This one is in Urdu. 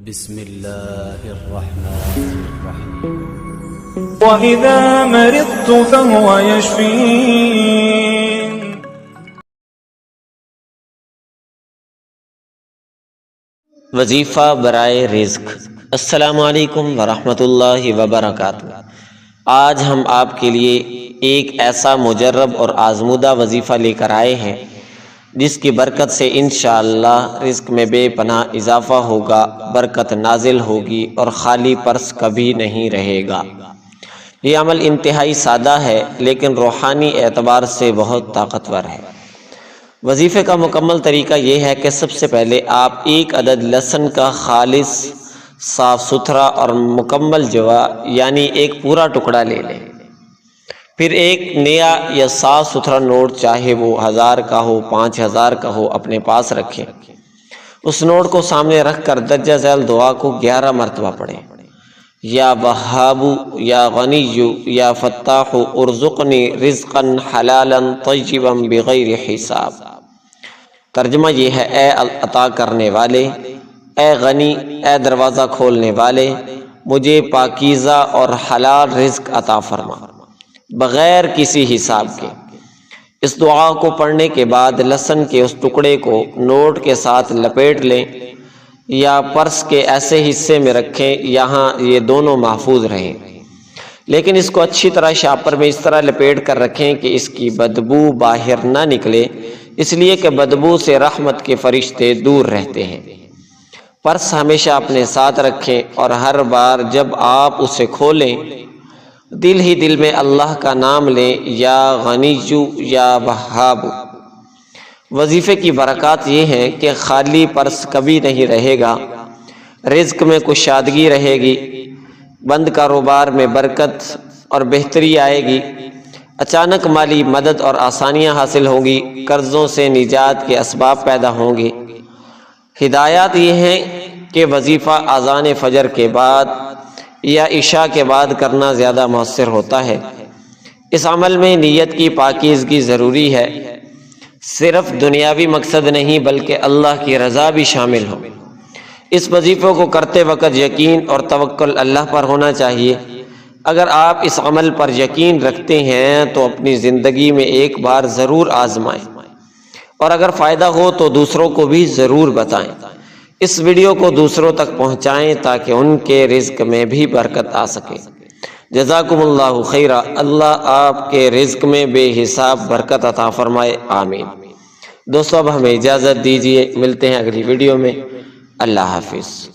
بسم اللہ الرحمن الرحیم وَإِذَا مَرِضْتُ فَهُوَ يَشْفِينِ۔ وظیفہ برائے رزق۔ السلام علیکم ورحمۃ اللہ وبرکاتہ۔ آج ہم آپ کے لیے ایک ایسا مجرب اور آزمودہ وظیفہ لے کر آئے ہیں جس کی برکت سے انشاءاللہ رزق میں بے پناہ اضافہ ہوگا، برکت نازل ہوگی اور خالی پرس کبھی نہیں رہے گا۔ یہ عمل انتہائی سادہ ہے لیکن روحانی اعتبار سے بہت طاقتور ہے۔ وظیفے کا مکمل طریقہ یہ ہے کہ سب سے پہلے آپ ایک عدد لہسن کا خالص صاف ستھرا اور مکمل جوا یعنی ایک پورا ٹکڑا لے لیں۔ پھر ایک نیا یا صاف ستھرا نوٹ چاہے وہ 1000 کا ہو 5000 کا ہو اپنے پاس رکھیں۔ اس نوٹ کو سامنے رکھ کر درجہ ذیل دعا کو 11 مرتبہ پڑھیں۔ یا وہاب یا غنی یا فتاح ارزقنی رزقا حلالا طیبا بغیر حساب۔ ترجمہ یہ ہے: اے عطا کرنے والے، اے غنی، اے دروازہ کھولنے والے، مجھے پاکیزہ اور حلال رزق عطا فرما بغیر کسی حساب کے۔ اس دعا کو پڑھنے کے بعد لہسن کے اس ٹکڑے کو نوٹ کے ساتھ لپیٹ لیں یا پرس کے ایسے حصے میں رکھیں یہاں یہ دونوں محفوظ رہیں، لیکن اس کو اچھی طرح شاپر میں اس طرح لپیٹ کر رکھیں کہ اس کی بدبو باہر نہ نکلے، اس لیے کہ بدبو سے رحمت کے فرشتے دور رہتے ہیں۔ پرس ہمیشہ اپنے ساتھ رکھیں اور ہر بار جب آپ اسے کھولیں دل ہی دل میں اللہ کا نام لیں، یا غنی یا وہاب۔ وظیفے کی برکات یہ ہیں کہ خالی پرس کبھی نہیں رہے گا، رزق میں کشادگی رہے گی، بند کاروبار میں برکت اور بہتری آئے گی، اچانک مالی مدد اور آسانیاں حاصل ہوں گی، قرضوں سے نجات کے اسباب پیدا ہوں گے۔ ہدایات یہ ہیں کہ وظیفہ اذان فجر کے بعد یا عشاء کے بعد کرنا زیادہ مؤثر ہوتا ہے۔ اس عمل میں نیت کی پاکیزگی ضروری ہے، صرف دنیاوی مقصد نہیں بلکہ اللہ کی رضا بھی شامل ہو۔ اس وظیفے کو کرتے وقت یقین اور توکل اللہ پر ہونا چاہیے۔ اگر آپ اس عمل پر یقین رکھتے ہیں تو اپنی زندگی میں ایک بار ضرور آزمائیں، اور اگر فائدہ ہو تو دوسروں کو بھی ضرور بتائیں۔ اس ویڈیو کو دوسروں تک پہنچائیں تاکہ ان کے رزق میں بھی برکت آ سکے۔ جزاکم اللہ خیرا۔ اللہ آپ کے رزق میں بے حساب برکت عطا فرمائے، آمین۔ دوستو اب ہمیں اجازت دیجیے، ملتے ہیں اگلی ویڈیو میں۔ اللہ حافظ۔